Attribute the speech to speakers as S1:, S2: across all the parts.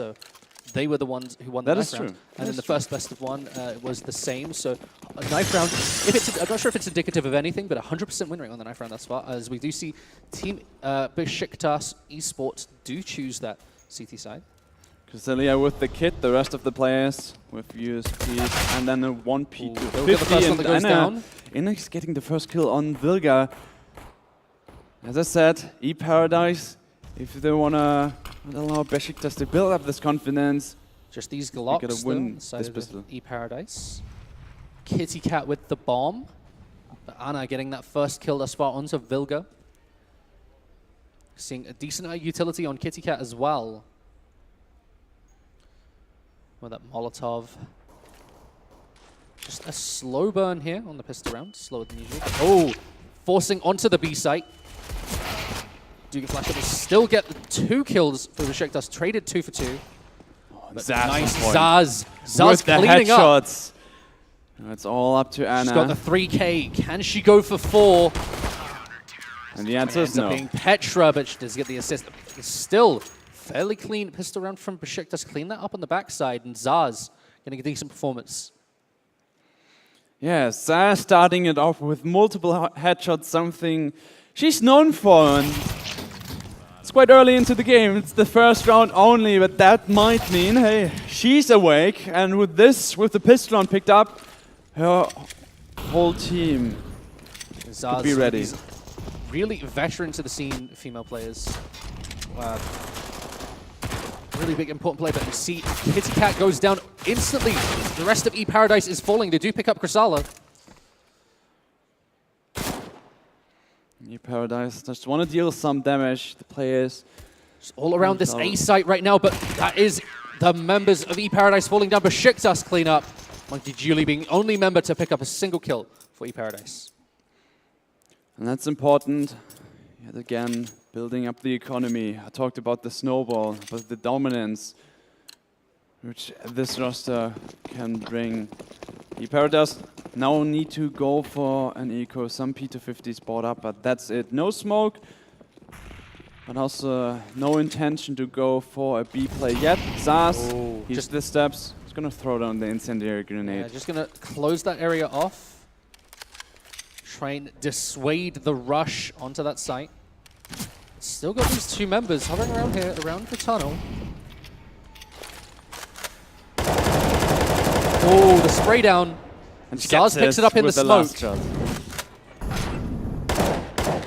S1: So they were the ones who won the knife round. And then the first best of one was the same. So a knife round, I'm not sure if it's indicative of anything, but 100% win rate on the knife round thus far, as we do see Team Beşiktaş Esports do choose that CT side.
S2: Casilia with the kit, the rest of the players with USPs, and then a 1P to 50,
S1: the first one that goes down.
S2: Innex getting the first kill on Vilga. As I said, E-Paradise, if they want to allow Beşiktaş to build up this confidence.
S1: Just these Glocks though, on the side of E-Paradise. Kitty Cat with the bomb. But Anna getting that first kill thus far onto Vilga. Seeing a decent utility on Kitty Cat as well. With that Molotov. Just a slow burn here on the pistol round, slower than usual. Oh, forcing onto the B site. Do get flash up, but still get the 2 kills for Beşiktaş. Traded 2 for 2. But nice Zaz. Zaz cleaning up.
S2: It's all up to Anna.
S1: She's got the 3K. Can she go for 4?
S2: And the answer is no.
S1: Being Petra, but she does get the assist. It's still fairly clean pistol round from Beşiktaş. Clean that up on the backside, and Zaz getting a decent performance.
S2: Yeah, Zaz starting it off with multiple headshots, something she's known for. And it's quite early into the game. It's the first round only, but that might mean, hey, she's awake. And with this, with the pistol round picked up, her whole team could be ready.
S1: Really veteran to the scene, female players. Really big, important play, but you see Kitty Cat goes down instantly. The rest of E-Paradise is falling. They do pick up Chrysala.
S2: E-Paradise just want to deal some damage. The players
S1: just all around this A site right now, but that is the members of E-Paradise falling down. Beşiktaş clean up. Monkey Julie being the only member to pick up a single kill for E-Paradise.
S2: And that's important. Yet again, building up the economy. I talked about the snowball, but the dominance which this roster can bring. E-Paradise now need to go for an eco. Some P250s bought up, but that's it. No smoke, but also no intention to go for a B play yet. Zaz, he's just the steps. He's going to throw down the incendiary grenade.
S1: Yeah, just going to close that area off. Try and dissuade the rush onto that site. Still got these 2 members hovering around here, around the tunnel. Oh, the spray down. And Zaz picks it up in the smoke.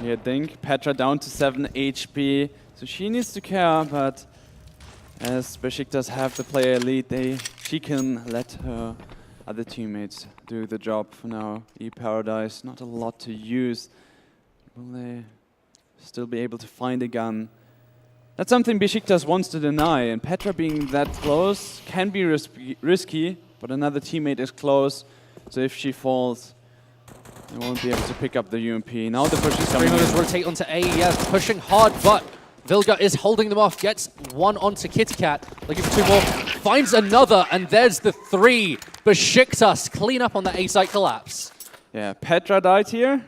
S2: You think Petra down to 7 HP, so she needs to care, but as Beşiktaş have the player lead, she can let her other teammates do the job for now. E-Paradise, not a lot to use. Will they still be able to find a gun? That's something Beşiktaş wants to deny, and Petra being that close can be risky, but another teammate is close, so if she falls, they won't be able to pick up the UMP. Now the push is coming in.
S1: Rotate onto A, yes, pushing hard, but Vilga is holding them off, gets 1 onto Kitty Cat, looking for 2 more, finds another, and there's the 3. Beşiktaş clean up on the A site collapse.
S2: Yeah, Petra died here.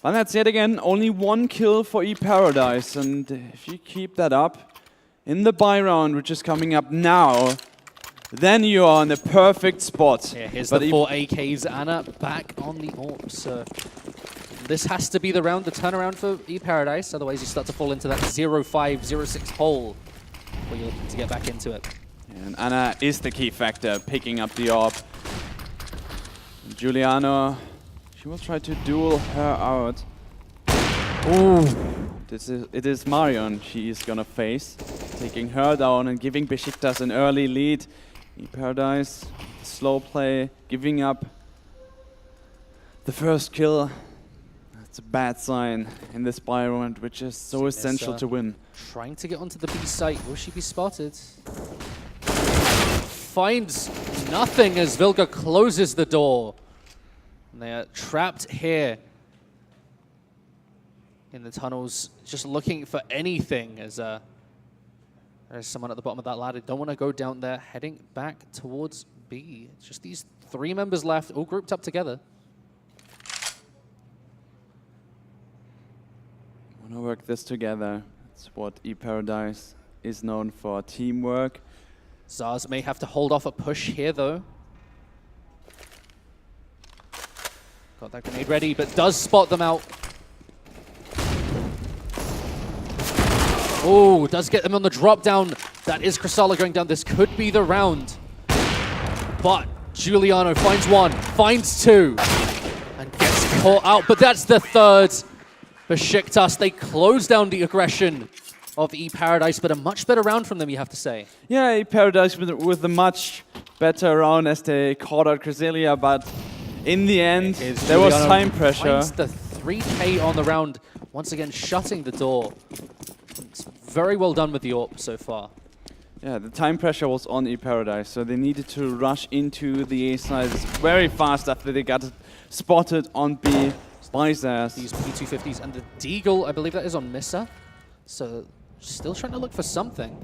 S2: And that's yet again only 1 kill for E-Paradise, and if you keep that up in the buy round, which is coming up now, then you are in the perfect spot.
S1: Yeah, here's the 4 AKs. Anna back on the AWP. So this has to be the round, the turnaround for E-Paradise. Otherwise, you start to fall into that 0-5, 0-6 hole where you're looking to get back into it.
S2: Yeah, and Anna is the key factor, picking up the AWP. Giuliano, she will try to duel her out. Ooh. It is Marion she is gonna face, taking her down and giving Beşiktaş an early lead. E-Paradise, slow play, giving up the first kill. That's a bad sign in this buy round, which is so essential to win.
S1: Trying to get onto the B site. Will she be spotted? Finds nothing as Vilga closes the door. And they are trapped here in the tunnels, just looking for anything as there's someone at the bottom of that ladder. Don't want to go down there, heading back towards B. It's just these 3 members left, all grouped up together.
S2: Want to work this together. That's what E-Paradise is known for teamwork.
S1: Zaz may have to hold off a push here, though. Got that grenade ready, but does spot them out. Oh, does get them on the drop down. That is Krasala going down. This could be the round. But Giuliano finds one, finds two, and gets caught out. But that's the third. Besiktas, they close down the aggression of e-Paradise, but a much better round from them, you have to say.
S2: Yeah, e-Paradise with a much better round as they caught out Cresselia, but in the end, there was time pressure.
S1: Finds the 3K on the round, once again shutting the door. It's very well done with the AWP so far.
S2: Yeah, the time pressure was on e-Paradise, so they needed to rush into the A side very fast after they got spotted on B by Zaz.
S1: These P250s and the Deagle, I believe that is on Missa. So, still trying to look for something.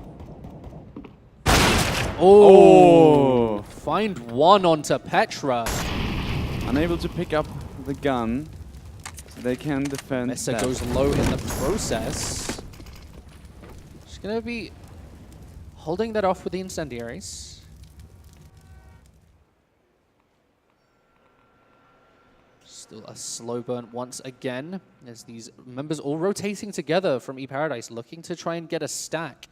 S1: Oh! Find one onto Petra.
S2: Unable to pick up the gun, so they can defend.
S1: Missa goes low in the process. She's going to be holding that off with the incendiaries. Still a slow burn once again, as these members all rotating together from e-Paradise, looking to try and get a stack.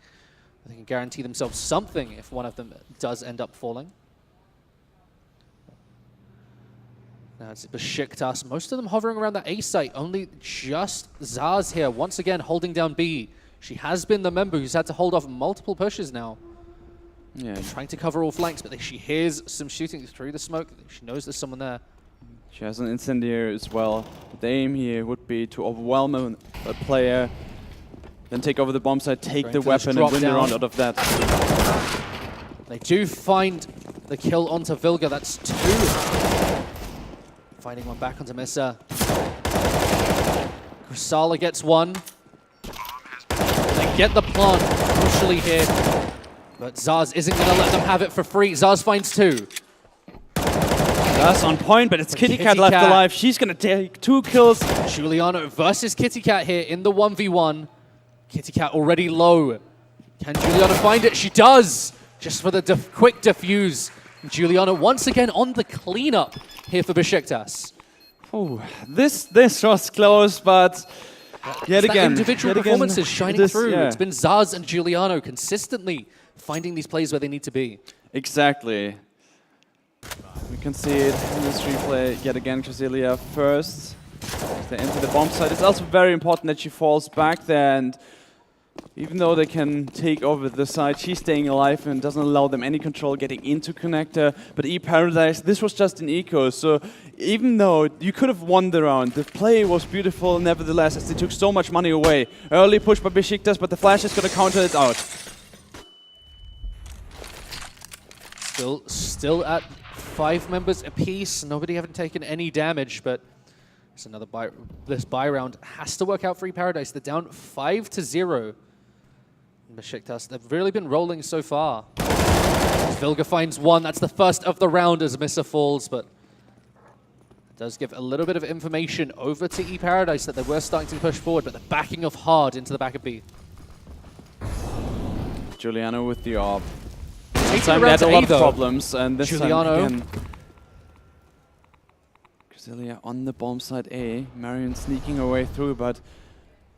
S1: They can guarantee themselves something if one of them does end up falling. Now it's Besiktas, most of them hovering around that A site, only just Zaz here, once again holding down B. She has been the member who's had to hold off multiple pushes now.
S2: Yeah,
S1: trying to cover all flanks, but she hears some shooting through the smoke. She knows there's someone there.
S2: She has an incendiary as well. The aim here would be to overwhelm a player, then take over the bomb site, take the weapon, and win the round out of that.
S1: They do find the kill onto Vilga. That's two. Finding one back onto Missa. Krasala gets one. They get the plant crucially here. But Zaz isn't going to let them have it for free. Zaz finds two.
S2: That's on point, but it's Kitty Cat left alive. She's going to take 2 kills.
S1: Giuliano versus Kitty Cat here in the 1v1. Kitty Cat already low. Can Giuliano find it? She does! Just for the quick defuse. Giuliano once again on the cleanup here for Besiktas.
S2: Oh, this was close, but yet again,
S1: individual performances shining through. Yeah. It's been Zaz and Giuliano consistently finding these plays where they need to be.
S2: Exactly. We can see it in this replay yet again. Cresselia first. They enter the bomb site. It's also very important that she falls back there, and even though they can take over the site, she's staying alive and doesn't allow them any control getting into connector. But e-Paradise, this was just an eco, so even though you could have won the round, the play was beautiful nevertheless, as they took so much money away. Early push by Besiktas, but the flash is going to counter it out.
S1: Still at 5 members apiece. Nobody having taken any damage, but it's another buy. This buy round has to work out for e-Paradise. They're down 5-0. Besiktas, they've really been rolling so far. Vilga finds one. That's the first of the round as Missa falls, but it does give a little bit of information over to e-Paradise that they were starting to push forward, but they're backing off hard into the back of B.
S2: Giuliano with the AWP.
S1: This
S2: time they had a lot of problems, and this
S1: Giuliano.
S2: time again. Cresselia on the bomb side A. Marion sneaking her way through, but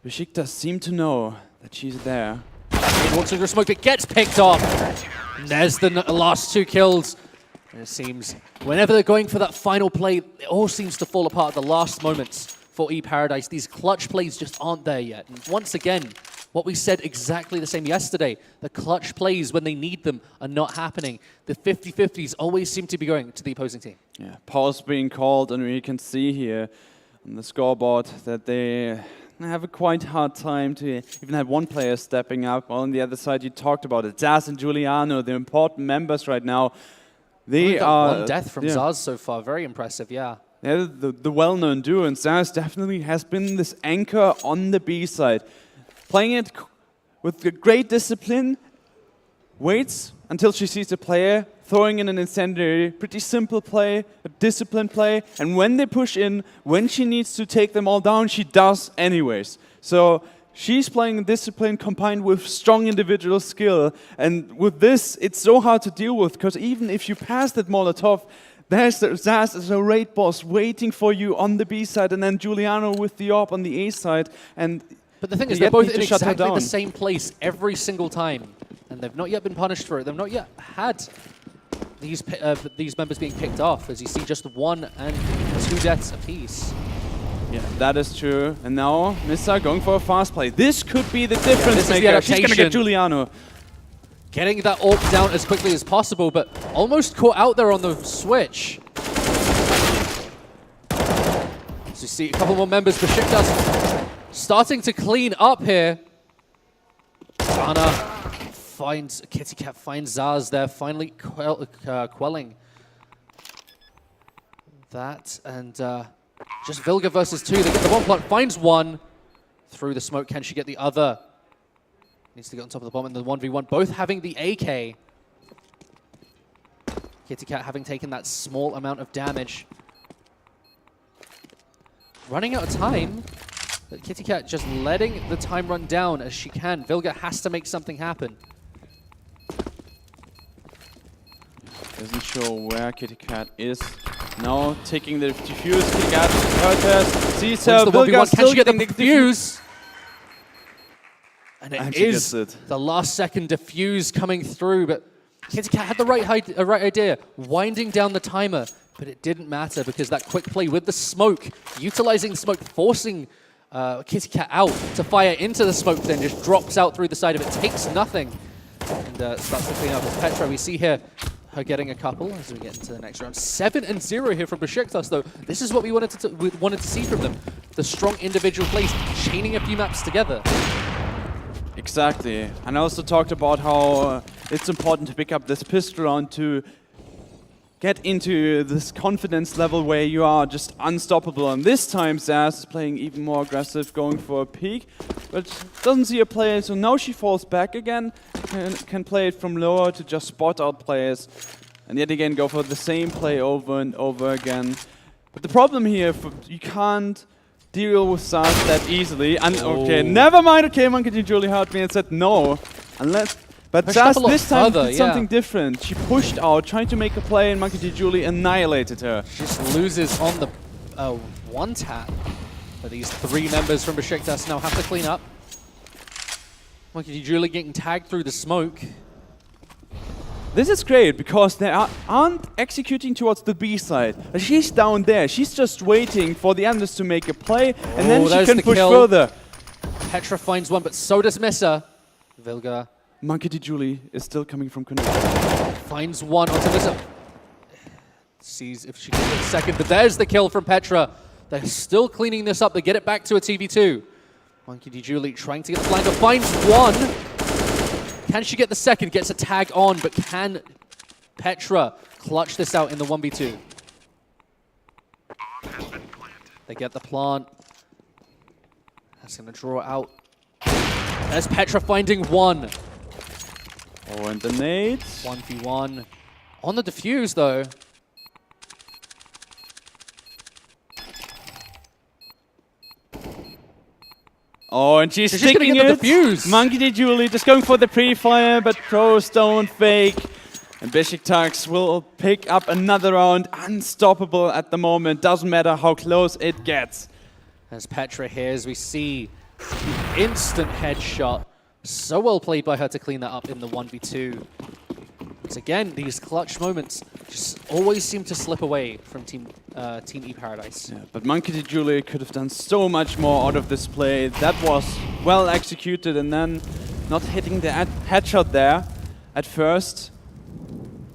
S2: Besiktas seem to know that she's there.
S1: He walks into the smoke, it gets picked off. And there's the last 2 kills. And it seems whenever they're going for that final play, it all seems to fall apart at the last moments for e-Paradise. These clutch plays just aren't there yet. And once again, what we said exactly the same yesterday, the clutch plays when they need them are not happening. The 50-50s always seem to be going to the opposing team.
S2: Yeah, pause being called, and we can see here on the scoreboard that they have a quite hard time to even have one player stepping up. Well, on the other side, you talked about it. Zaz and Giuliano, the important members right now. They are...
S1: one death from Zaz so far. Very impressive, yeah.
S2: Yeah, the well-known duo, and Zaz definitely has been this anchor on the B side. Playing it with great discipline, waits until she sees the player, throwing in an incendiary, pretty simple play, a disciplined play, and when they push in, when she needs to take them all down, she does anyways. So She's playing discipline combined with strong individual skill. And with this, it's so hard to deal with, because even if you pass that Molotov, there's Zaz as a raid boss waiting for you on the B side, and then Giuliano with the AWP on the A side.
S1: But the thing is, they're both in exactly the same place every single time, and they've not yet been punished for it. They've not yet had these members being picked off, as you see just 1 and 2 deaths apiece.
S2: Yeah, that is true. And now Missa going for a fast play. This could be the difference maker. She's going to get Giuliano.
S1: Getting that AWP down as quickly as possible, but almost caught out there on the switch. So you see a couple more members. Besiktas starting to clean up here. Anna finds, Kitty Cat finds Zaz there, finally quelling that. And just Vilga versus 2. They get the 1 plant, finds 1 through the smoke. Can she get the other? Needs to get on top of the bomb in the 1v1, both having the AK. Kitty Cat having taken that small amount of damage. Running out of time. But Kitty Cat just letting the time run down as she can. Vilga has to make something happen.
S2: Isn't sure where Kitty Cat is. Now taking the defuse. Kitty Cat sees her. Vilga
S1: can she get the defuse? And it is the last second defuse coming through, but Kitty Cat had the right idea, winding down the timer, but it didn't matter because that quick play with the smoke, utilizing the smoke, forcing Kitty Cat out to fire into the smoke, then just drops out through the side of it, takes nothing, and starts to clean up with Petra. We see here her getting a couple as we get into the next round. 7-0 here from Besiktas, though. This is what we wanted to see from them. The strong individual plays, chaining a few maps together.
S2: Exactly. And I also talked about how it's important to pick up this pistol round to get into this confidence level where you are just unstoppable. And this time Zaz is playing even more aggressive, going for a peek, but doesn't see a player, so now she falls back again, can play it from lower to just spot out players, and yet again go for the same play over and over again. But the problem here, you can't deal with Zaz that easily. And okay, never mind. Okay, Monkey D. Julie heard me and said no. But Zaz this time did something different. She pushed out, trying to make a play, and Monkey D. Julie annihilated her.
S1: She just loses on the one tap. But these 3 members from Besiktas now have to clean up. Monkey D. Julie getting tagged through the smoke.
S2: This is great because they aren't executing towards the B side. She's down there. She's just waiting for the others to make a play, and then she can push further.
S1: Petra finds 1, but so does Missa. Vilga.
S2: Monkey D. Julie is still coming from Connect.
S1: Finds 1 onto Missa. Sees if she can get a second, but there's the kill from Petra. They're still cleaning this up. They get it back to a 2v2. Monkey D. Julie trying to get the flanker. Finds 1. Can she get the second? Gets a tag on, but can Petra clutch this out in the 1v2? They get the plant. That's going to draw it out. There's Petra finding 1.
S2: Oh, and the nades.
S1: 1v1. On the defuse, though.
S2: Oh, and she's sticking it.
S1: Defuse.
S2: Monkey D. Julie just going for the pre-fire, but pros don't fake. And Besiktas will pick up another round. Unstoppable at the moment. Doesn't matter how close it gets.
S1: As Petra here, as we see the instant headshot. So well played by her to clean that up in the 1v2. Because again, these clutch moments just always seem to slip away from Team E Paradise.
S2: Yeah, but Monkey D. Julie could have done so much more out of this play. That was well executed, and then not hitting the headshot there at first.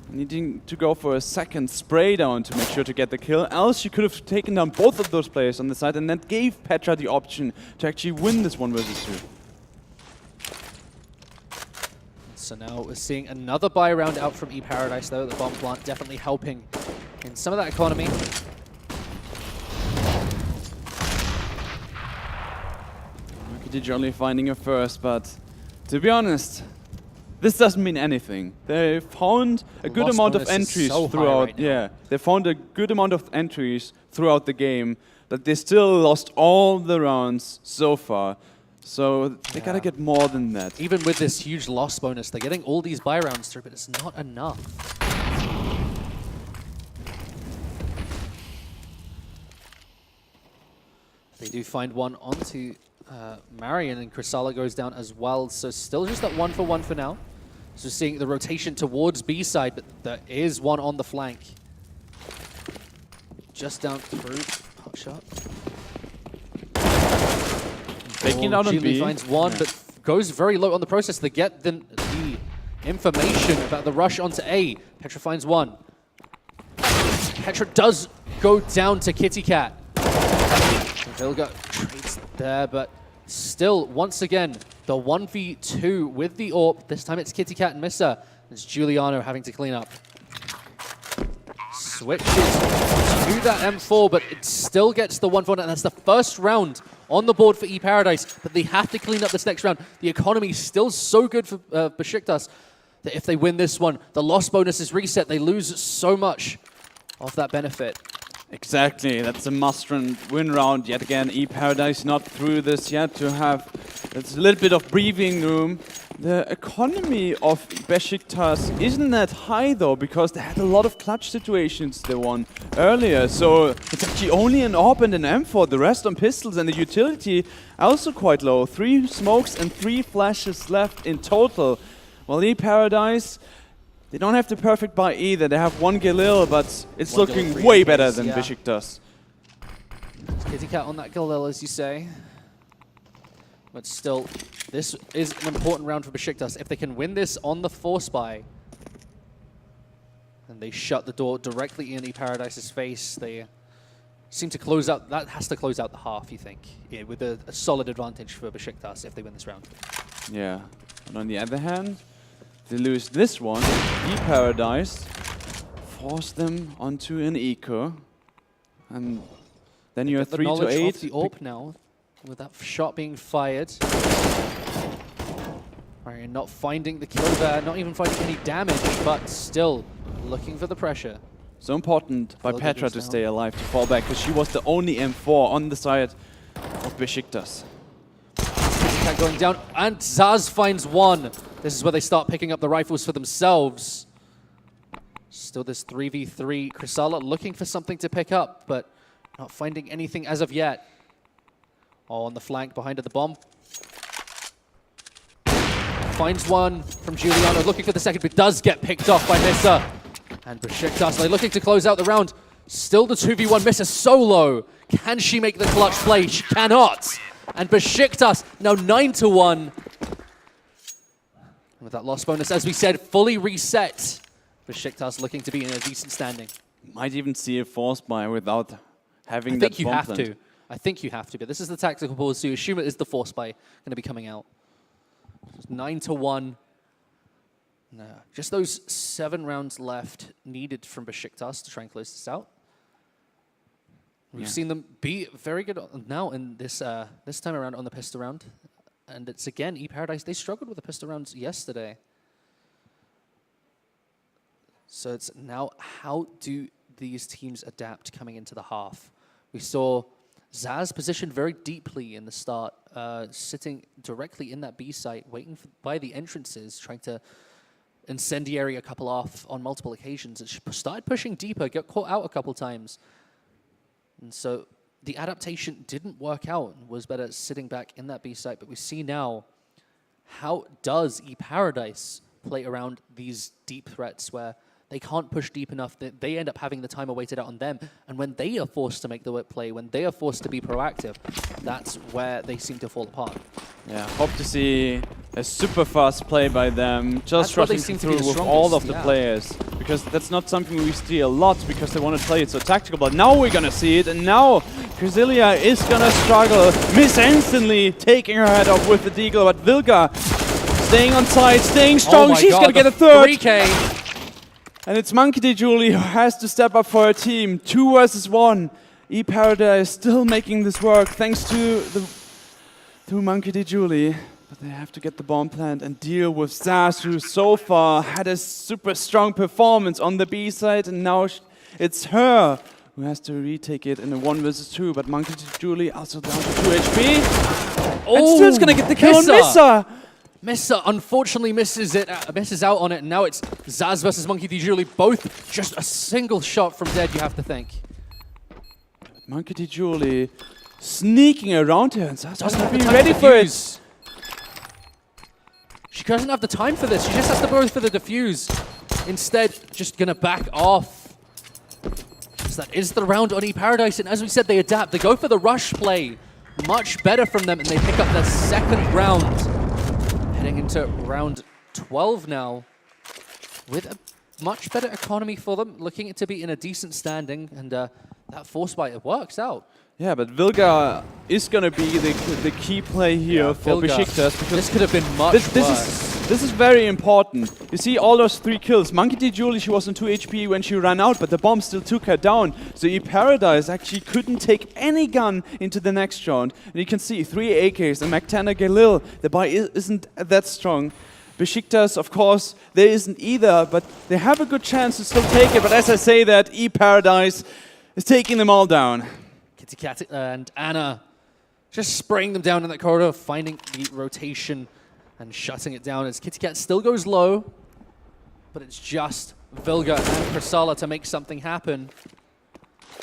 S2: Needing to go for a second spray down to make sure to get the kill. Else she could have taken down both of those players on the side, and that gave Petra the option to actually win this 1 versus 2.
S1: So now we're seeing another buy round out from E Paradise, though. The bomb plant definitely helping in some of that economy.
S2: Monkey D. only finding a first, but to be honest, this doesn't mean anything. They found a good amount of entries throughout. Yeah, they found a good amount of entries throughout the game, but they still lost all the rounds so far. So they gotta get more than that.
S1: Even with this huge loss bonus, they're getting all these buy rounds through, but it's not enough. They do find one onto Marion, and Chrysala goes down as well. So still just that 1-for-1 for now. So seeing the rotation towards B side, but there is one on the flank. Just down through. Hot shot.
S2: Taking it out on B.
S1: Finds one, but goes very low on the process. They get the information about the rush onto A. Petra finds one. Petra does go down to Kitty Cat. Vilga trades there, but still, once again, the 1v2 with the AWP. This time it's Kitty Cat and Missa. It's Giuliano having to clean up. Switches to that M4, but it still gets the 1-for-1, and that's the first round on the board for eParadise, but they have to clean up this next round. The economy is still so good for Besiktas that if they win this one, the loss bonus is reset. They lose so much of that benefit.
S2: Exactly, that's a must-win round. Yet again, eParadise not through this yet to have a little bit of breathing room. The economy of Besiktas isn't that high though, because they had a lot of clutch situations they won earlier. So it's actually only an AWP and an M4, the rest on pistols, and the utility also quite low. 3 smokes and 3 flashes left in total. Well, eParadise, they don't have the perfect buy either. They have 1 Galil, but it's looking way better than Besiktas.
S1: Kitty Cat on that Galil, as you say. But still, this is an important round for Besiktas. If they can win this on the force buy, then they shut the door directly in eParadise's face. They seem to close out. That has to close out the half, you think, with a solid advantage for Besiktas if they win this round.
S2: Yeah. And on the other hand, they lose this one. eParadise force them onto an eco, and then you're 3 to 8.
S1: The AWP now, with that shot being fired. Marion not finding the kill there, not even finding any damage, but still looking for the pressure.
S2: So important by Petra to stay alive, to fall back, because she was the only M4 on the side of Besiktas.
S1: Going down, and Zaz finds one. This is where they start picking up the rifles for themselves. Still this 3v3. Chrysala looking for something to pick up, but not finding anything as of yet. Oh, on the flank behind the bomb. Finds one from Giuliano, looking for the second, but does get picked off by Missa. And Besiktas, they're looking to close out the round. Still the 2v1, Missa solo. Can she make the clutch play? She cannot. And Besiktas now 9-1. With that loss bonus, as we said, fully reset. Besiktas looking to be in a decent standing.
S2: Might even see a force buy without having that bomb plant.
S1: I think you have to, but this is the tactical pause, so you assume it is the force buy going to be coming out. 9-1. No, just those 7 rounds left needed from Besiktas to try and close this out. We've seen them be very good now in this this time around on the pistol round. And it's again, eParadise, they struggled with the pistol rounds yesterday. So it's now, how do these teams adapt coming into the half? We saw Zaz positioned very deeply in the start, sitting directly in that B site, waiting by the entrances, trying to incendiary a couple off on multiple occasions. It started pushing deeper, got caught out a couple times. And so the adaptation didn't work out, was better sitting back in that B site. But we see now, how does eParadise play around these deep threats where they can't push deep enough, that they end up having the timer weighted out on them. And when they are forced to make the work play, when they are forced to be proactive, that's where they seem to fall apart.
S2: Yeah, hope to see a super fast play by them, just rushing through with all of the players. Because that's not something we see a lot, because they want to play it so tactical. But now we're going to see it, and now Chrysala is going to struggle. Miss instantly taking her head off with the deagle, but Vilga staying on side, staying strong. She's going to get a third.
S1: 3K.
S2: And it's Monkey D. Julie who has to step up for her team. 2 versus 1. eParadise still making this work thanks to Monkey D. Julie. But they have to get the bomb plant and deal with Zaz, who so far had a super strong performance on the B side. And now it's her who has to retake it in a 1 versus 2. But Monkey D. Julie also down to 2 HP. And Still's gonna get the kill on Missa.
S1: Missa unfortunately misses out on it, and now it's Zaz versus Monkey D. Julie, both just a single shot from dead, you have to think.
S2: Monkey D. Julie sneaking around her, and Zaz
S1: Doesn't
S2: not
S1: have
S2: be
S1: the time
S2: ready
S1: to
S2: for it.
S1: defuse. She doesn't have the time for this, she just has to go for the defuse. Instead, just gonna back off. So that is the round on eParadise, and as we said, they adapt, they go for the rush play. Much better from them, and they pick up their second round. Heading into round 12 now, with a much better economy for them, looking to be in a decent standing, and that force bite, it works out.
S2: Yeah, but Vilga is going to be the key play here for Besiktas. Because
S1: this could have been much worse.
S2: This is very important. You see all those 3 kills. Monkey D. Julie, she was on 2 HP when she ran out, but the bomb still took her down. So eParadise actually couldn't take any gun into the next round. And you can see 3 AKs and Maktana Galil. The buy isn't that strong. Besiktas, of course, there isn't either, but they have a good chance to still take it. But as I say that, eParadise is taking them all down.
S1: Kitty Cat and Anna just spraying them down in that corridor, finding the rotation and shutting it down as Kitty Cat still goes low, but it's just Vilga and Krasala to make something happen.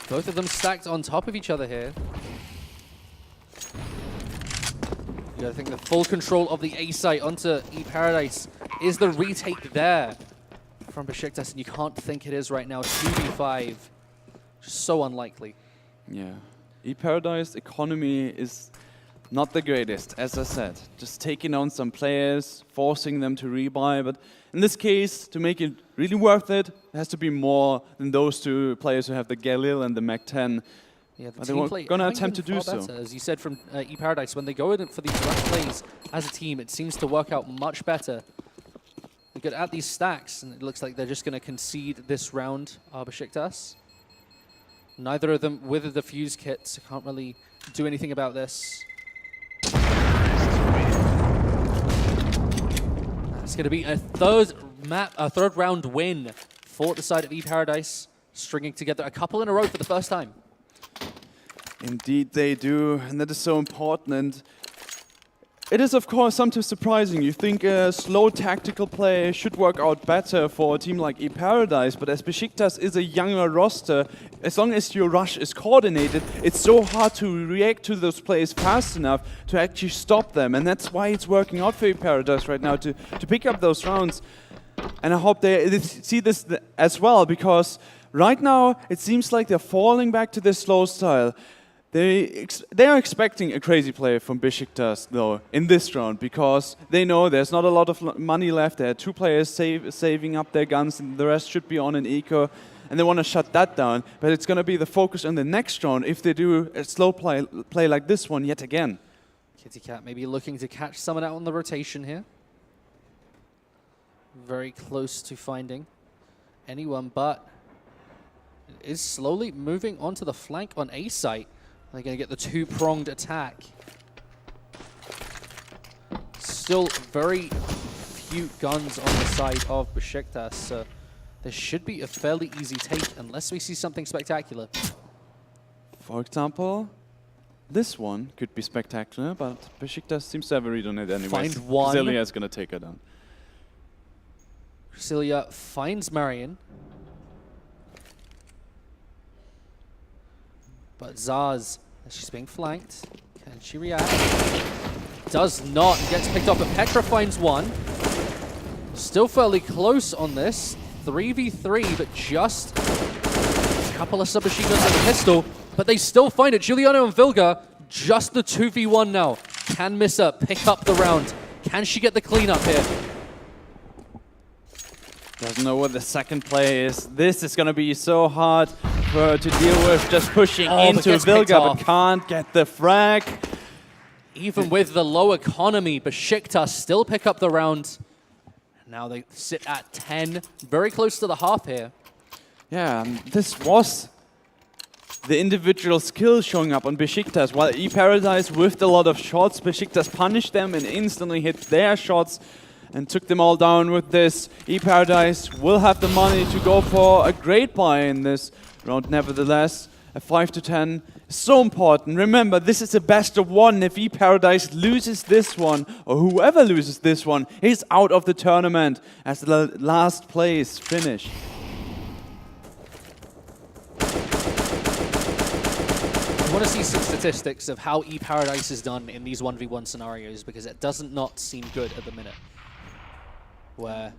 S1: Both of them stacked on top of each other here. Yeah, I think the full control of the A site onto eParadise is the retake there from Besiktas, and you can't think it is right now. 2v5, just so unlikely.
S2: Yeah, eParadise economy is not the greatest, as I said. Just taking on some players, forcing them to rebuy, but in this case, to make it really worth it, it has to be more than those 2 players who have the Galil and the Mac 10.
S1: Yeah,
S2: the team play going to attempt to do so.
S1: As you said from eParadise, when they go in for these rush plays as a team, it seems to work out much better. They get at these stacks, and it looks like they're just going to concede this round, Besiktas. Neither of them with the defuse kits, so can't really do anything about this. It's going to be a third round win for the side of eParadise, stringing together a couple in a row for the first time.
S2: Indeed they do, and that is so important. And it is, of course, sometimes surprising. You think a slow tactical play should work out better for a team like eParadise, but as Besiktas is a younger roster, as long as your rush is coordinated, it's so hard to react to those plays fast enough to actually stop them. And that's why it's working out for eParadise right now to pick up those rounds. And I hope they see this as well, because right now it seems like they're falling back to this slow style. They are expecting a crazy play from Besiktas, though, in this round, because they know there's not a lot of money left. There are 2 players saving up their guns, and the rest should be on an eco, and they want to shut that down. But it's going to be the focus on the next round if they do a slow play like this one yet again.
S1: Kitty Cat maybe looking to catch someone out on the rotation here. Very close to finding anyone, but is slowly moving onto the flank on A site. They're going to get the 2-pronged attack. Still very few guns on the side of Besiktas, so this should be a fairly easy take unless we see something spectacular.
S2: For example, this one could be spectacular, but Besiktas seems to have a read on it anyway.
S1: Find one.
S2: Celia is going to take her down.
S1: Celia finds Marion. But Zaz, as she's being flanked, can she react? Does not, and gets picked up, but Petra finds one. Still fairly close on this. 3v3, but just a couple of submachine guns and a pistol, but they still find it. Giuliano and Vilga, just the 2v1 now. Can Missa pick up the round? Can she get the cleanup here?
S2: Doesn't know what the second play is. This is going to be so hard for her to deal with, just pushing into Vilga, but can't get the frag.
S1: Even with the low economy, Besiktas still pick up the round. Now they sit at 10, very close to the half here.
S2: Yeah, this was the individual skill showing up on Besiktas. While eParadise whiffed a lot of shots, Besiktas punished them and instantly hit their shots and took them all down with this. eParadise will have the money to go for a great buy in this round nevertheless. a 5-10 is so important. Remember, this is a best of one. If eParadise loses this one, or whoever loses this one, is out of the tournament as the last place finish.
S1: I want to see some statistics of how eParadise is done in these 1v1 scenarios, because it doesn't not seem good at the minute. Where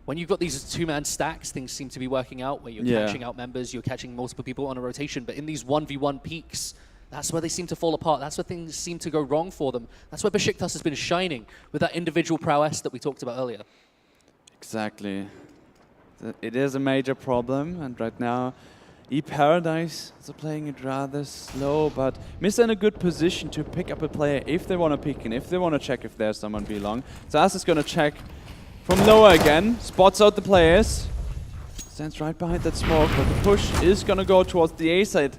S1: when you've got these two-man stacks, things seem to be working out, where you're catching out members, you're catching multiple people on a rotation. But in these 1v1 peaks, that's where they seem to fall apart. That's where things seem to go wrong for them. That's where Besiktas has been shining with that individual prowess that we talked about earlier.
S2: Exactly. It is a major problem, and right now, eParadise is playing it rather slow, but Miss in a good position to pick up a player if they want to pick and if they want to check if there's someone belong. Tarz is going to check from lower again, spots out the players, stands right behind that smoke, but the push is going to go towards the A side.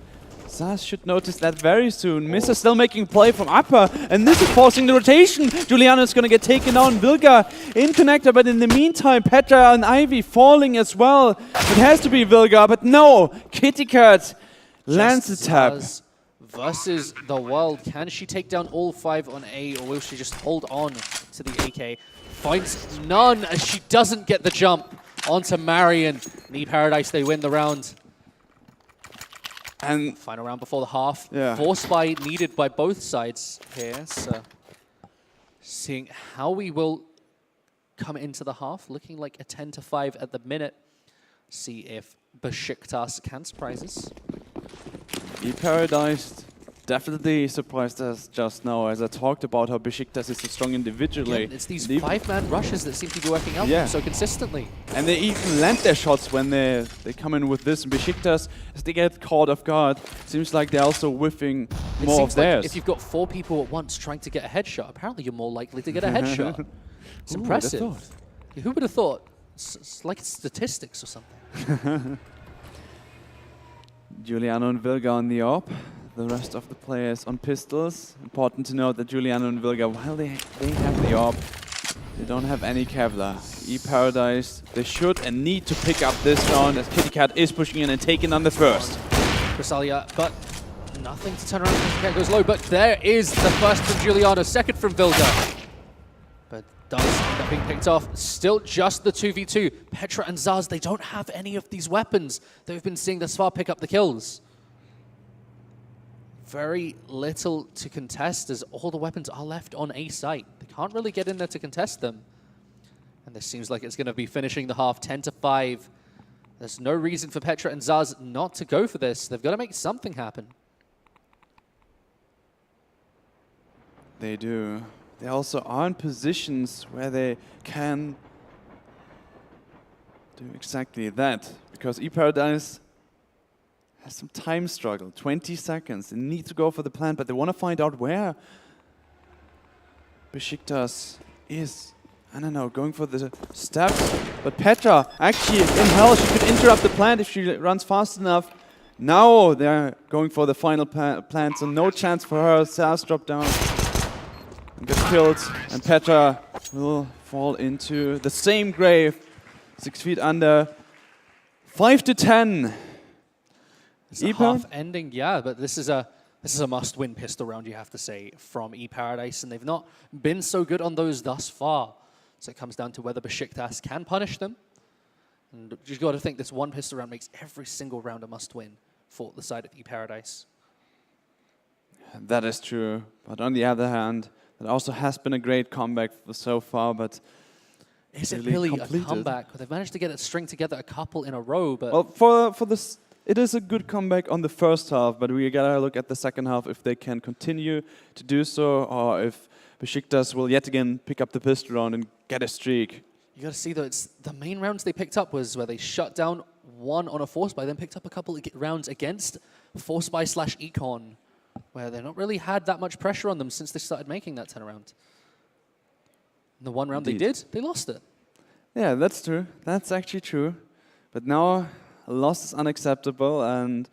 S2: Tarz should notice that very soon. Miss is still making play from upper, and this is forcing the rotation. Juliano is going to get taken down. Vilga in connector, but in the meantime, Petra and Ivy falling as well. It has to be Vilga, but no. Kitty Cat lands the tap.
S1: Versus the world. Can she take down all 5 on A, or will she just hold on to the AK? Finds none as she doesn't get the jump onto Marion. eParadise, they win the round.
S2: And
S1: final round before the half. Force buy needed by both sides here. So seeing how we will come into the half, looking like a 10-5 at the minute. See if Besiktas can surprise us.
S2: eParadise definitely surprised us just now, as I talked about how Besiktas is so strong individually.
S1: Yeah, it's these 5-man rushes that seem to be working out so consistently.
S2: And they even land their shots when they come in with this. And Besiktas, as they get caught off guard, seems like they're also whiffing more of theirs.
S1: Like if you've got 4 people at once trying to get a headshot, apparently you're more likely to get a headshot. It's impressive. Who would have thought? It's like statistics or something.
S2: Juliano and Vilga on the AWP. The rest of the players on pistols. Important to note that Juliano and Vilga, while they have the AWP, they don't have any Kevlar. eParadise, they should and need to pick up this round, as Kitty Cat is pushing in and taking on the first.
S1: Crysalia, but nothing to turn around. Kitty Cat goes low, but there is the first from Juliano, second from Vilga. But does end up being picked off. Still just the 2v2. Petra and Zaz, they don't have any of these weapons that we've been seeing thus far pick up the kills. Very little to contest, as all the weapons are left on A site. They can't really get in there to contest them. And this seems like it's going to be finishing the half 10-5. There's no reason for Petra and Zaz not to go for this. They've got to make something happen.
S2: They do. They also are in positions where they can do exactly that. Because eParadise has some time struggle, 20 seconds. They need to go for the plant, but they want to find out where Besiktas is. I don't know, going for the steps. But Petra, actually, in hell, she could interrupt the plant if she runs fast enough. Now they're going for the final plant, so no chance for her. Saz drop down and get killed. And Petra will fall into the same grave, 6 feet under. 5-10.
S1: It's a half ending, but this is a must-win pistol round, you have to say, from eParadise, and they've not been so good on those thus far. So it comes down to whether Besiktas can punish them, and you've got to think this one pistol round makes every single round a must-win for the side of eParadise.
S2: That is true, but on the other hand, it also has been a great comeback so far. But
S1: is it really a comeback? They've managed to get it string together a couple in a row, but
S2: well, for this. It is a good comeback on the first half, but we gotta look at the second half if they can continue to do so, or if Besiktas will yet again pick up the pistol round and get a streak.
S1: You gotta see though, it's the main rounds they picked up was where they shut down one on a force buy, then picked up a couple of rounds against force buy / econ, where they've not really had that much pressure on them since they started making that turnaround. And the one round they did, they lost it.
S2: Yeah, that's true. That's actually true. But now a loss is unacceptable, and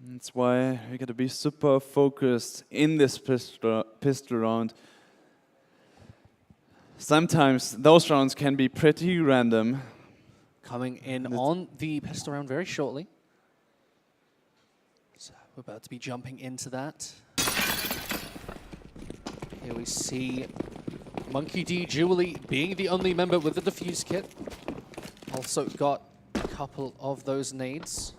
S2: that's why we got to be super focused in this pistol round. Sometimes those rounds can be pretty random.
S1: Coming in on the pistol round very shortly. We're about to be jumping into that. Here we see Monkey D. Julie being the only member with the defuse kit. Also got a couple of those nades.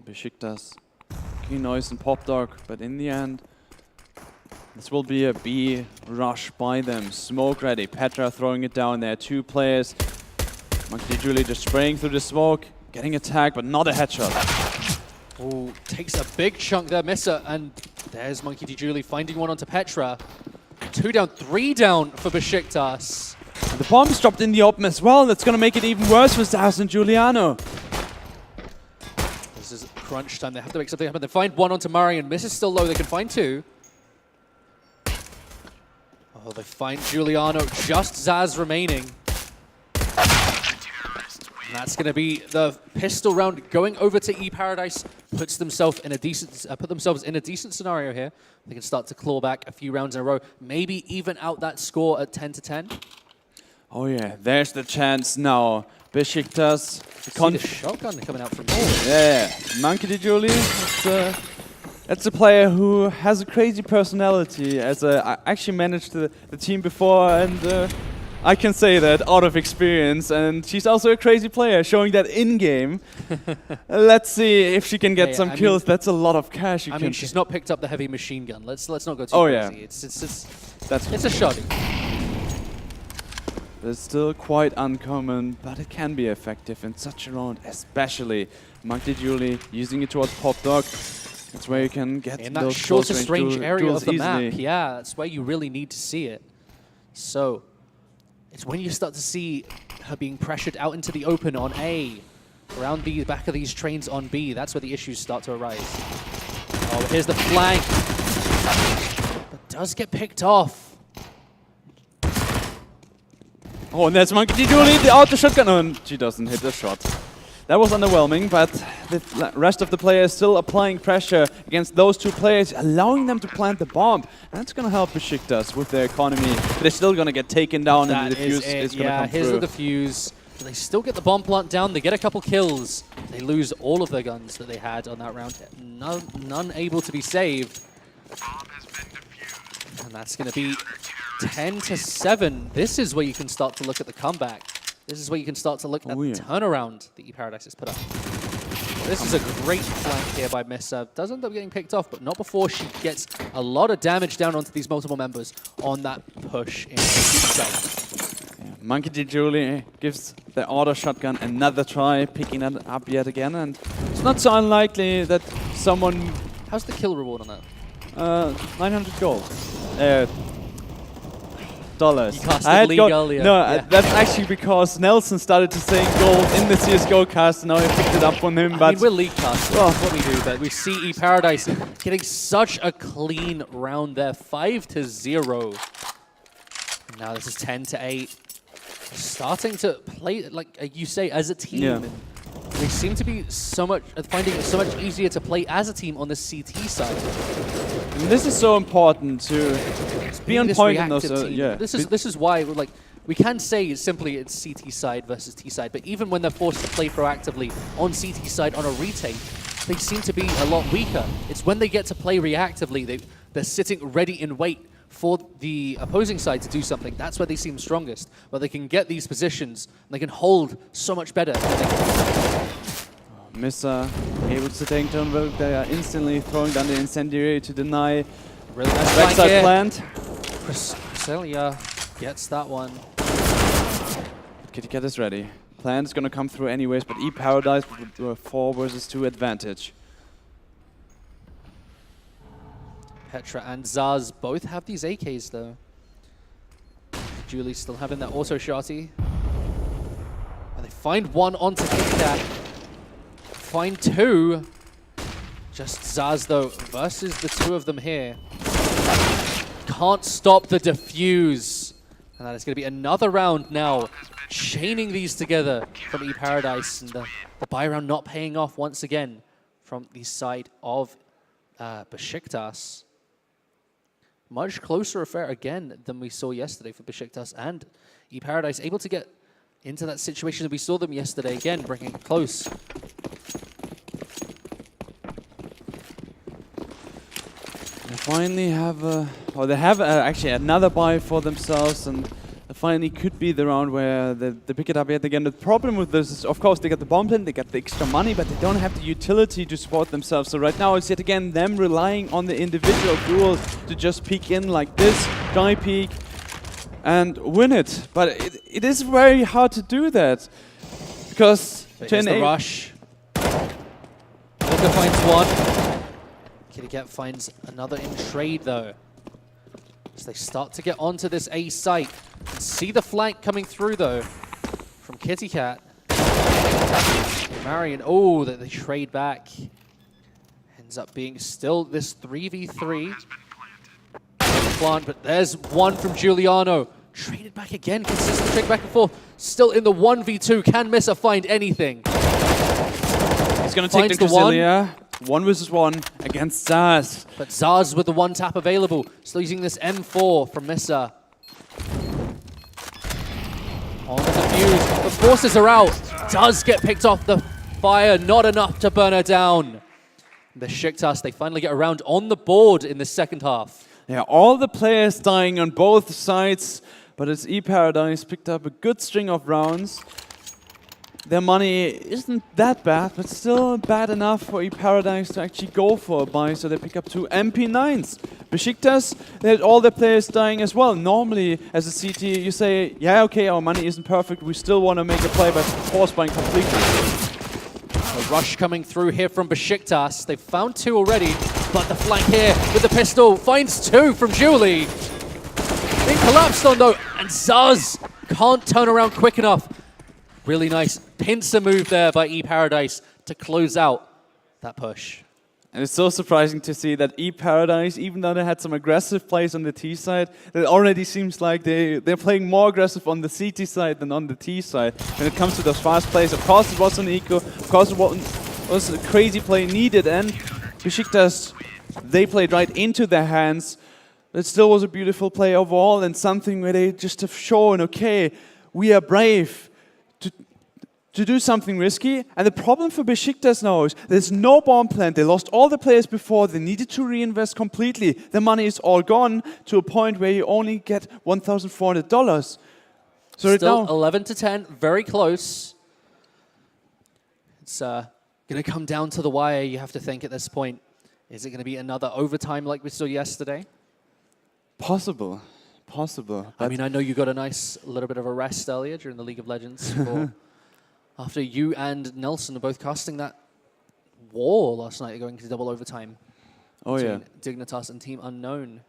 S2: Besiktas, key noise and pop dog, but in the end, this will be a B rush by them. Smoke ready. Petra throwing it down there. 2 players. Monkey D. Julie just spraying through the smoke, getting attacked, but not a headshot.
S1: Oh, takes a big chunk there, Misser, and there's Monkey D. Julie finding one onto Petra. 2 down, 3 down for Besiktas.
S2: The bomb's dropped in the open as well. That's going to make it even worse for Zaz and Giuliano.
S1: This is crunch time. They have to make something happen. They find one onto Murray, and Miss is still low. They can find 2. Oh, they find Giuliano. Just Zaz remaining. And that's going to be the pistol round going over to eParadise. Puts themselves in a decent scenario here. They can start to claw back a few rounds in a row. Maybe even out that score at 10-10.
S2: Oh yeah, there's the chance now. Besiktas.
S1: The shotgun coming out from here.
S2: Yeah, Monkey D. Julie. That's a player who has a crazy personality. I actually managed the team before, and I can say that out of experience. And she's also a crazy player, showing that in game. Let's see if she can get some kills. That's a lot of cash.
S1: I mean, she's not picked up the heavy machine gun. Let's not go too crazy.
S2: Yeah.
S1: It's a shotty.
S2: It's still quite uncommon, but it can be effective in such a round, especially Monkey D. Julie using it towards Pop Dog. That's where you can get
S1: in that
S2: those
S1: shortest range area of the
S2: easily.
S1: map. Yeah, that's where you really need to see it. So it's when you start to see her being pressured out into the open on A, around the back of these trains on B. That's where the issues start to arise. Oh, here's the flank. But does get picked off.
S2: Oh, and there's Monkey D. Julie, the auto shotgun. Oh, and she doesn't hit the shot. That was underwhelming, but the rest of the players still applying pressure against those 2 players, allowing them to plant the bomb. And that's going to help Besiktas with their economy. But they're still going to get taken down, and the defuse is going to come through.
S1: Here's the defuse. But they still get the bomb plant down. They get a couple kills. They lose all of their guns that they had on that round. None able to be saved. And that's going to be 10-7. This is where you can start to look at the comeback. This is where you can start to look at the turnaround that eParadise has put up. This is a great flank here by Missa. Does end up getting picked off, but not before she gets a lot of damage down onto these multiple members on that push in the side.
S2: Yeah, Monkey D. Julie gives the auto shotgun another try, picking that up yet again, and it's not so unlikely that someone...
S1: How's the kill reward on that?
S2: 900 gold. Dollars.
S1: You casted League earlier.
S2: No, that's actually because Nelson started to say gold in the CSGO cast, and now I picked it up on him.
S1: I mean, we're League cast. That's what we do, but we see eParadise getting such a clean round there. 5-0. And now this is 10-8. Starting to play, like you say, as a team.
S2: Yeah.
S1: And they seem to be finding it so much easier to play as a team on the CT side.
S2: And this is so important to be on point in those.
S1: This is why we can say simply it's CT side versus T side, but even when they're forced to play proactively on CT side on a retake, they seem to be a lot weaker. It's when they get to play reactively, they're sitting ready in wait for the opposing side to do something. That's where they seem strongest, where they can get these positions and they can hold so much better.
S2: Missa able to take turn, but they are instantly throwing down the incendiary to deny.
S1: Really nice
S2: backside plant.
S1: Cresselia gets that one.
S2: Kitty Cat is ready. Plant is going to come through anyways, but eParadise with a 4 versus 2 advantage.
S1: Petra and Zaz both have these AKs though. Julie's still having that auto shotty. And they find one onto Kitty Cat. Find 2. Just Zaz though versus the 2 of them here. Can't stop the defuse. And that is going to be another round now. Chaining these together from eParadise. And the buy round not paying off once again from the side of Besiktas. Much closer affair again than we saw yesterday for Besiktas, and eParadise able to get into that situation that we saw them yesterday again, bringing it close.
S2: They finally have they have actually another buy for themselves, and it finally could be the round where they pick it up yet again. The problem with this is, of course, they got the bomb plant, they got the extra money, but they don't have the utility to support themselves. So right now it's yet again them relying on the individual duels to just peek in like this, die peek, and win it. But it is very hard to do that, because
S1: Here's the rush. Walker finds one. Kittycat finds another in trade though. As they start to get onto this A site. And see the flank coming through though from Kittycat. Marion, oh, that they trade back. Ends up being still this 3v3. Plant, but there's one from Giuliano. Traded back again, consistent trade back and forth. Still in the 1v2, can Missa find anything?
S2: He's gonna take the Casilia. 1 versus 1 against Zaz.
S1: But Zaz with the one tap available. Still using this M4 from Missa. On the fuse. The forces are out. Does get picked off the fire. Not enough to burn her down. Besiktas, they finally get around on the board in the second half.
S2: Yeah, all the players dying on both sides. But it's eParadise picked up a good string of rounds. Their money isn't that bad, but still bad enough for eParadise to actually go for a buy, so they pick up 2 MP9s. Besiktas, they had all their players dying as well. Normally, as a CT, you say, yeah, okay, our money isn't perfect, we still want to make a play, but force buying completely.
S1: A rush coming through here from Besiktas. They've found 2 already, but the flank here with the pistol finds 2 from Julie. Being collapsed on though, and Zaz can't turn around quick enough. Really nice pincer move there by eParadise to close out that push.
S2: And it's so surprising to see that eParadise, even though they had some aggressive plays on the T side, it already seems like they're playing more aggressive on the CT side than on the T side. When it comes to those fast plays, of course it was an eco, of course it was a crazy play needed, and Besiktas, they played right into their hands. It still was a beautiful play overall, and something where they just have shown, okay, we are brave to do something risky. And the problem for Besiktas now is there's no bomb plant. They lost all the players before. They needed to reinvest completely. The money is all gone to a point where you only get $1,400. So
S1: still
S2: right now,
S1: 11-10, very close. It's going to come down to the wire, you have to think at this point. Is it going to be another overtime like we saw yesterday?
S2: Possible.
S1: I mean, I know you got a nice little bit of a rest earlier during the League of Legends for after you and Nelson are both casting that war last night, going to double overtime.
S2: Oh yeah.
S1: Dignitas and Team Unknown.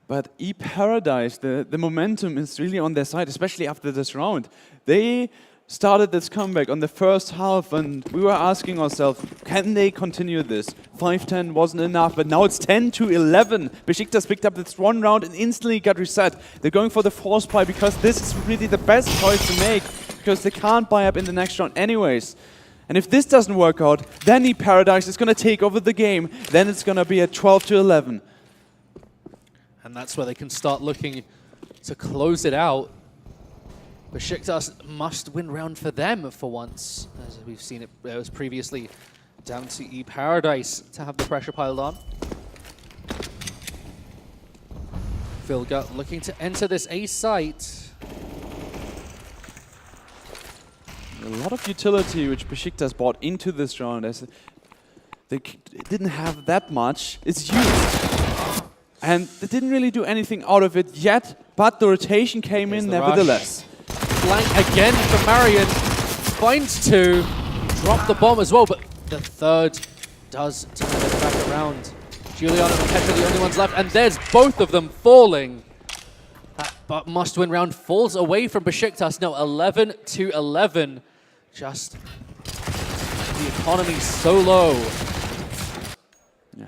S2: But eParadise, the momentum is really on their side, especially after this round. They started this comeback on the first half, and we were asking ourselves, can they continue this? 5-10 wasn't enough, but now it's 10-11. Besiktas picked up this one round and instantly got reset. They're going for the force buy because this is really the best choice to make, because they can't buy up in the next round anyways. And if this doesn't work out, then eParadise is going to take over the game. Then it's going to be at 12-11.
S1: And that's where they can start looking to close it out. Besiktas must win round for them for once. As we've seen it was previously down to eParadise to have the pressure piled on. Vilga looking to enter this A site.
S2: A lot of utility which Besiktas brought into this round, as they didn't have that much. It's used. And they didn't really do anything out of it yet, but the rotation came in nevertheless.
S1: Flank again from Marion. Finds 2. Drop the bomb as well, but the third does turn it back around. Giuliano and Petra are the only ones left, and there's both of them falling. That must-win round falls away from Besiktas. Now 11-11. Just the economy so low.
S2: Yeah.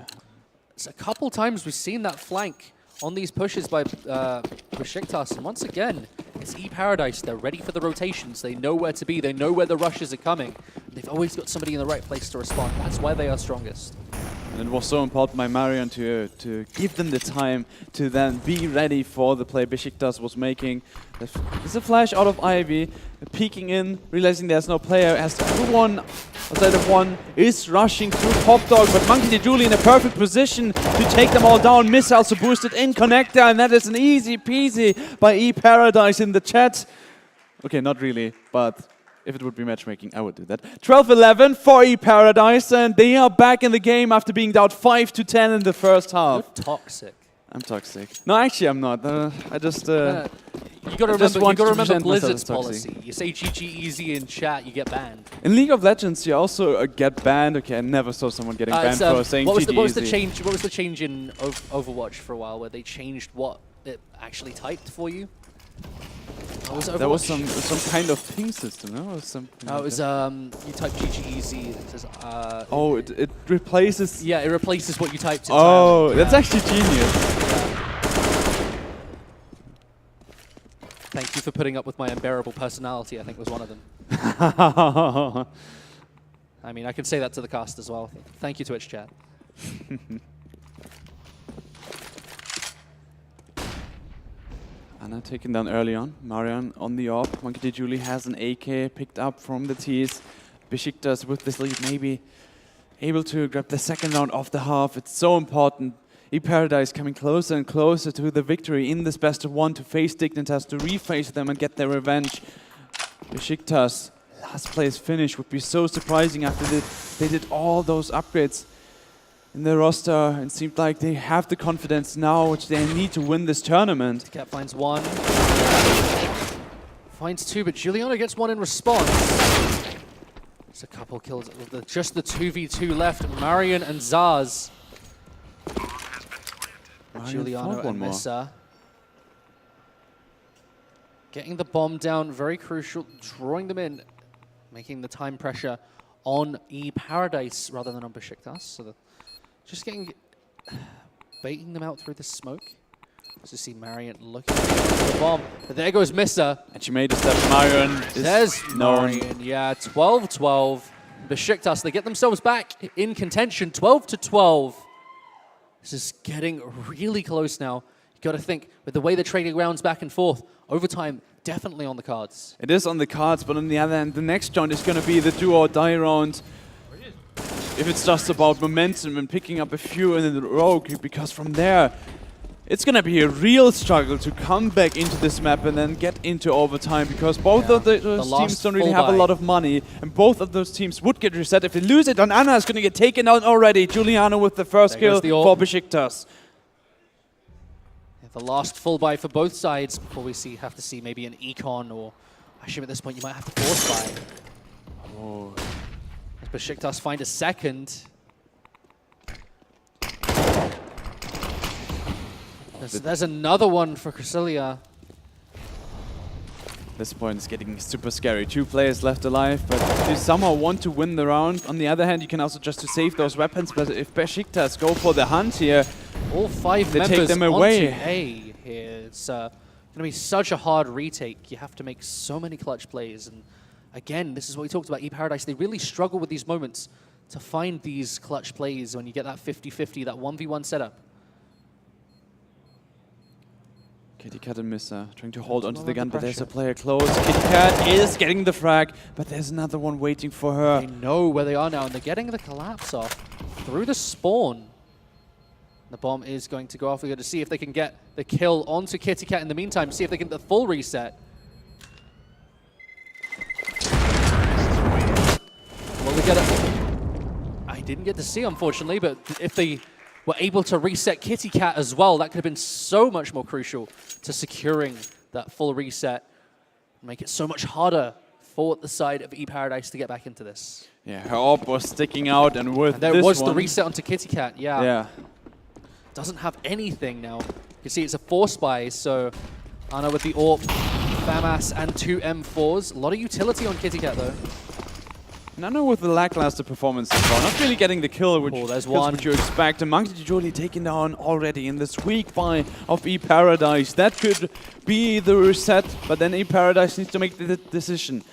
S1: It's a couple times we've seen that flank on these pushes by Besiktas, and once again, it's eParadise. They're ready for the rotations. They know where to be. They know where the rushes are coming. They've always got somebody in the right place to respond. That's why they are strongest.
S2: And it was so important by Marion to give them the time to then be ready for the play Beşiktaş was making. There's a flash out of Ivy, peeking in, realizing there's no player, has everyone outside of one is rushing through Pop Dog, but Monkey D. Julie in a perfect position to take them all down. Miss also boosted in connector, and that is an easy peasy by E Paradise in the chat. Okay, not really, but if it would be matchmaking, I would do that. 12-11 for E Paradise, and they are back in the game after being down 5-10 in the first half.
S1: You're toxic.
S2: I'm toxic. No, actually, I'm not. I just.
S1: You gotta remember Blizzard's policy. You say GG easy in chat, you get banned.
S2: In League of Legends, you also get banned. Okay, I never saw someone getting banned for saying GG easy.
S1: What was the change in Overwatch for a while, where they changed what it actually typed for you?
S2: There was some kind of ping system, no?
S1: You type GG easy. It says,
S2: it replaces.
S1: Yeah, it replaces what you typed.
S2: Oh, that's actually genius.
S1: Thank you for putting up with my unbearable personality, I think was one of them. I mean, I can say that to the cast as well. Thank you, Twitch chat.
S2: Anna taken down early on. Marion on the op. Monkey D. Julie has an AK picked up from the T's. Beşiktaş with this lead maybe able to grab the second round of the half. It's so important. E Paradise coming closer and closer to the victory in this best of one to face Dignitas, to reface them and get their revenge. Beşiktaş last place finish would be so surprising after they did all those upgrades in their roster. It seemed like they have the confidence now which they need to win this tournament.
S1: Cat finds one. Finds two, but Juliana gets one in response. There's a couple kills. Just the 2v2 left. Marion and Zaz. Juliano and Missa. Getting the bomb down, very crucial. Drawing them in. Making the time pressure on E Paradise rather than on Beşiktaş. So just baiting them out through the smoke. To see Marion looking for the bomb. But there goes Missa.
S2: And she made a step. Marion
S1: There's Marion. Yeah, 12-12. Beşiktaş, they get themselves back in contention. 12-12. This is getting really close now. You got to think, with the way they're trading rounds back and forth, overtime definitely on the cards.
S2: It is on the cards, but on the other hand, the next round is going to be the do or die round. If it's just about momentum and picking up a few in a row, because from there, it's going to be a real struggle to come back into this map and then get into overtime, because both of those teams don't really have a lot of money, and both of those teams would get reset. If they lose it, then Anna is going to get taken out already. Juliano with the first kill for Beşiktaş.
S1: The last full buy for both sides before we have to see maybe an econ, or I assume at this point you might have to force buy.
S2: Oh.
S1: As Beşiktaş find a second. There's another one for Cresselia.
S2: This point is getting super scary. 2 players left alive, but they somehow want to win the round. On the other hand, you can also just to save those weapons, but if Beşiktaş go for the hunt here,
S1: all 5
S2: they
S1: members
S2: take them away.
S1: Onto A here. It's going to be such a hard retake. You have to make so many clutch plays. And again, this is what we talked about, E Paradise. They really struggle with these moments to find these clutch plays when you get that 50-50, that 1v1 setup.
S2: KittyKat and Missa trying to hold onto the gun, but there's a player close. KittyKat is getting the frag, but there's another one waiting for her.
S1: They know where they are now, and they're getting the collapse off through the spawn. The bomb is going to go off. We're going to see if they can get the kill onto KittyKat in the meantime, see if they can get the full reset. Will they get it? I didn't get to see, unfortunately, but if they were able to reset KittyKat as well, that could have been so much more crucial to securing that full reset. Make it so much harder for the side of E Paradise to get back into this.
S2: Yeah, her AWP was sticking out, and with
S1: there
S2: this
S1: was
S2: one,
S1: the reset onto KittyKat, yeah.
S2: Yeah.
S1: Doesn't have anything now. You can see it's a force buy, so Anna with the AWP, FAMAS, and 2 M4s. A lot of utility on KittyKat though.
S2: Nano with the lackluster performance so far, not really getting the kill, which
S1: there's one.
S2: Which you expect. And Monkey D. Julie taken down already in this weak buy of E Paradise. That could be the reset, but then E Paradise needs to make the decision.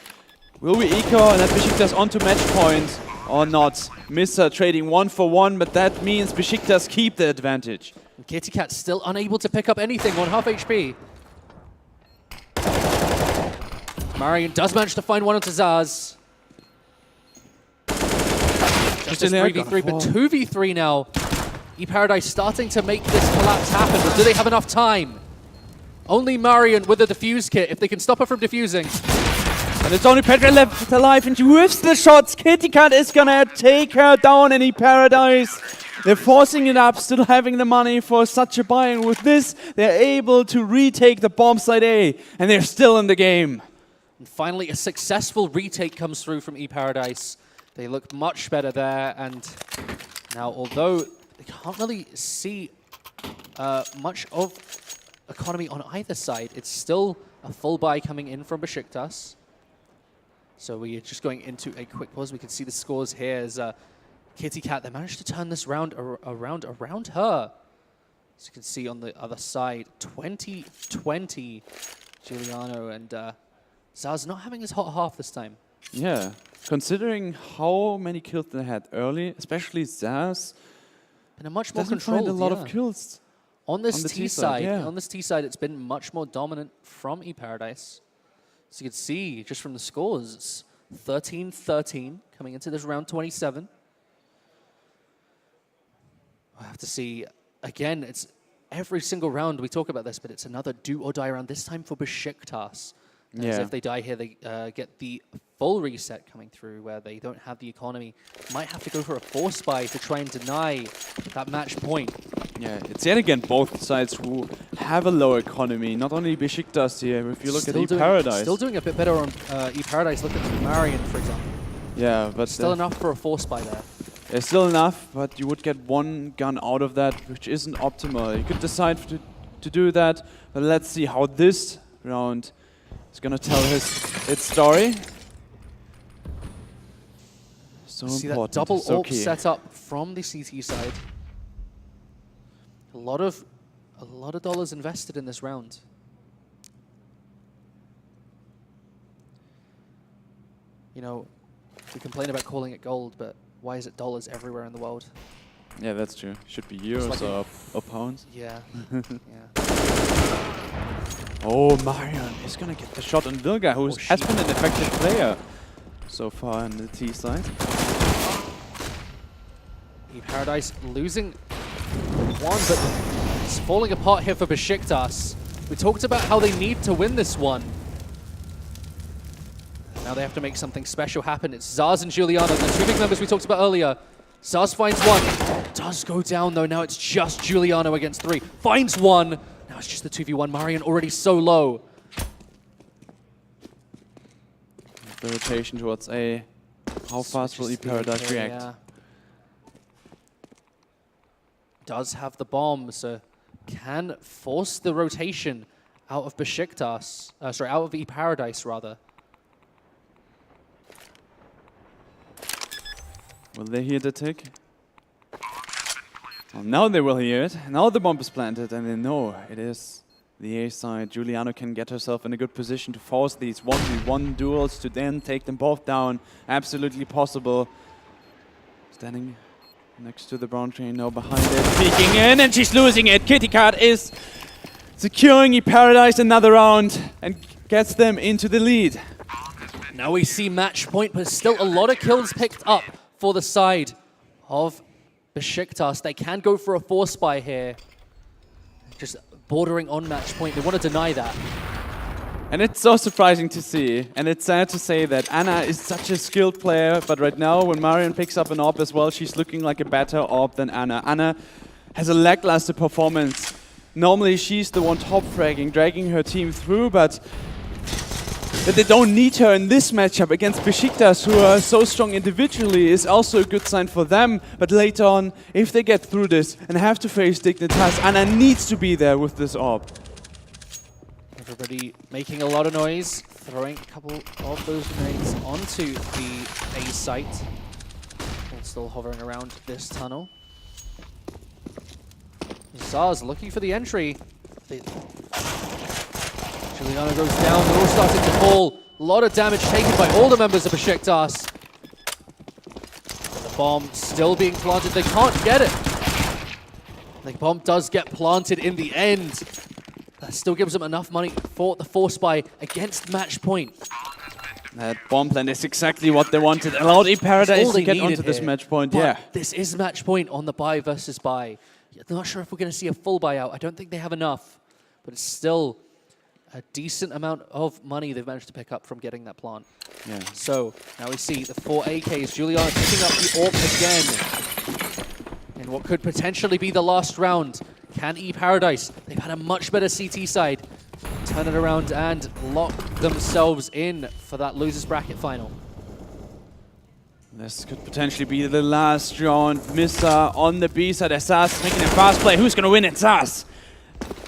S2: Will we eco and then Beşiktaş onto match point? or not. Missa trading 1 for 1, but that means Besiktas keep the advantage.
S1: And Kitty Cat still unable to pick up anything on half HP. Marion does manage to find one onto Zaz. Just a 3v3, but 2v3 now. eParadise starting to make this collapse happen, but do they have enough time? Only Marion with the defuse kit, if they can stop her from defusing.
S2: And it's only Petra left alive, and she whiffs the shots. Kitty Cat is gonna take her down in eParadise. They're forcing it up, still having the money for such a buy, and with this, they're able to retake the bomb site A, and they're still in the game.
S1: And finally, a successful retake comes through from eParadise. They look much better there, and now, although they can't really see much of economy on either side, it's still a full buy coming in from Besiktas. So we are just going into a quick pause. We can see the scores here as Kitty Cat, they managed to turn this round around her. As you can see on the other side, 20-20, Giuliano, and Zaz not having his hot half this time.
S2: Yeah, considering how many kills they had early, especially Zaz,
S1: and a much more
S2: doesn't
S1: controlled,
S2: find a lot of kills.
S1: On this T side,
S2: yeah.
S1: on this T side, it's been much more dominant from eParadise. So you can see just from the scores, it's 13-13 coming into this round 27. We'll have to see again. It's every single round we talk about this, but it's another do or die round. This time for Besiktas. As if they die here, they get the full reset coming through, where they don't have the economy. Might have to go for a force buy to try and deny that match point.
S2: Yeah, it's yet again both sides who have a low economy. Not only Besiktas here, if you look at eParadise.
S1: Still doing a bit better on eParadise. Look at Marion, for example.
S2: Yeah, but
S1: still enough for a force buy there.
S2: There's still enough, but you would get one gun out of that, which isn't optimal. You could decide to do that, but let's see how this round is going to tell its story. So
S1: see
S2: important.
S1: That double
S2: so
S1: AWP set up from the CT side. A lot of dollars invested in this round. You know, we complain about calling it gold, but why is it dollars everywhere in the world?
S2: Yeah, that's true. Should be euros like or pounds.
S1: Yeah. Yeah.
S2: Oh, Marion is going to get the shot on Vilga, who has been an effective player so far on the T side.
S1: eParadise losing one, but it's falling apart here for Besiktas. We talked about how they need to win this one. Now they have to make something special happen. It's Zaz and Giuliano, the two big members we talked about earlier. Zaz finds one. Does go down, though. Now it's just Giuliano against three. Finds one. Now it's just the 2v1. Marion already so low.
S2: The rotation towards A. How fast will eParadise react?
S1: Yeah. Does have the bomb, so can force the rotation out of Besiktas. Sorry, out of eParadise, rather.
S2: Will they hear the tick? Well, now they will hear it. Now the bomb is planted, and they know it is the A side. Giuliano can get herself in a good position to force these 1v1 duels to then take them both down. Absolutely possible. Standing next to the brown train, now behind it, peeking in, and she's losing it. Kitty Cat is securing eParadise another round and gets them into the lead.
S1: Now we see match point, but still a lot of kills picked up for the side of Besiktas. They can go for a force buy here. Just bordering on match point. They want to deny that.
S2: And it's so surprising to see. And it's sad to say that Anna is such a skilled player, but right now when Marion picks up an AWP as well, she's looking like a better AWP than Anna. Anna has a lackluster performance. Normally she's the one top fragging, dragging her team through, but that they don't need her in this matchup against Besiktas, who are so strong individually, is also a good sign for them. But later on, if they get through this and have to face Dignitas, Anna needs to be there with this AWP.
S1: Everybody making a lot of noise, throwing a couple of those grenades onto the A site. Still hovering around this tunnel. Zaz looking for the entry. Giuliano goes down, they're all starting to fall. A lot of damage taken by all the members of Besiktas. bomb still being planted. They can't get it. The bomb does get planted in the end. That still gives them enough money for the force buy against match point.
S2: That bomb plant is exactly what they wanted. Allowed e-Paradise to get onto this match point. Yeah.
S1: This is match point on the buy versus buy. I'm not sure if we're going to see a full buyout. I don't think they have enough. But it's still a decent amount of money they've managed to pick up from getting that plant.
S2: Yeah.
S1: So now we see the 4 AKs. Juliana picking up the AWP again. In what could potentially be the last round. Can e-Paradise? They've had a much better CT side. Turn it around and lock themselves in for that losers bracket final.
S2: This could potentially be the last round. Missa on the B side. Zaz making a fast play. Who's going to win it? Zaz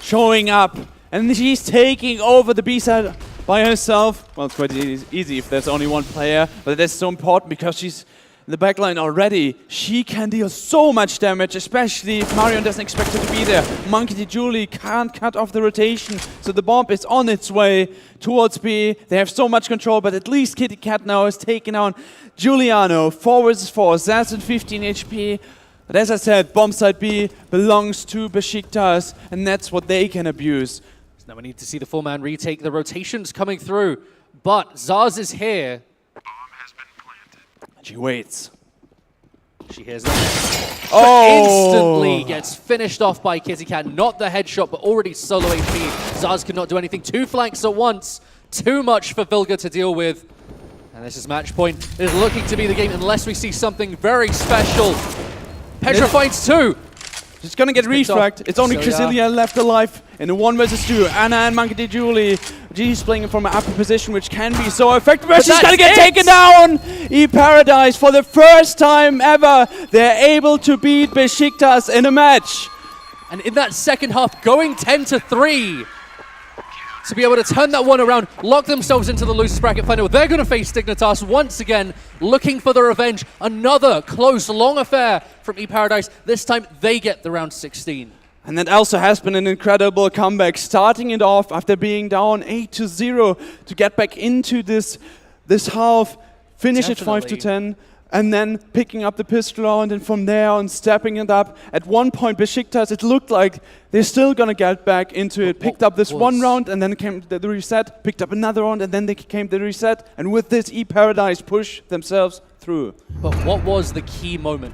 S2: showing up. And she's taking over the B side by herself. Well, it's quite easy if there's only one player. But that's so important because she's in the backline already. She can deal so much damage, especially if Marion doesn't expect her to be there. Monkey D. Julie can't cut off the rotation. So the bomb is on its way towards B. They have so much control, but at least Kitty Cat now is taking on Giuliano. 4 versus 4. Zaz and 15 HP. But as I said, bomb side B belongs to Besiktas, and that's what they can abuse.
S1: So now we need to see the 4-man retake. The rotations coming through, but Zaz is here.
S3: Bomb has been planted.
S2: She waits.
S1: She hears that.
S2: Oh!
S1: Instantly gets finished off by Kitty Cat. Not the headshot, but already solo HP. Zaz could not do anything. 2 flanks at once. Too much for Vilga to deal with. And this is match point. It is looking to be the game unless we see something very special. Petra finds 2.
S2: She's gonna get refragged. It's only Crasilia left alive in a 1 versus 2. Anna and Monkey D. Julie. She's playing from an upper position, which can be so effective. But she's gonna get taken down! e-Paradise, for the first time ever, they're able to beat Besiktas in a match.
S1: And in that second half, going 10-3. To be able to turn that one around, lock themselves into the losers bracket final. They're going to face Dignitas once again, looking for the revenge. Another close, long affair from e-Paradise. This time, they get the round 16.
S2: And that also has been an incredible comeback, starting it off after being down 8-0 to get back into this half, finish it 5-10. And then picking up the pistol round, and from there on stepping it up. At one point, Besiktas, it looked like they're still gonna get back into it. Picked up this 1 round, and then came the reset. Picked up another round, and then they came the reset. And with this, e-Paradise push themselves through.
S1: But what was the key moment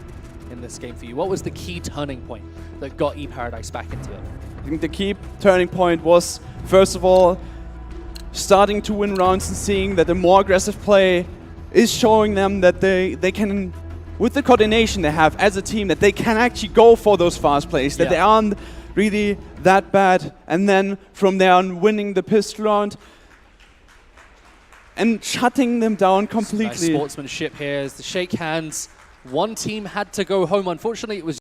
S1: in this game for you? What was the key turning point that got e-Paradise back into it?
S2: I think the key turning point was, first of all, starting to win rounds and seeing that the more aggressive play is showing them that they can, with the coordination they have as a team, that they can actually go for those fast plays, that they aren't really that bad. And then from there on, winning the pistol round and shutting them down completely.
S1: Nice sportsmanship here as the shake hands. One team had to go home. Unfortunately, it was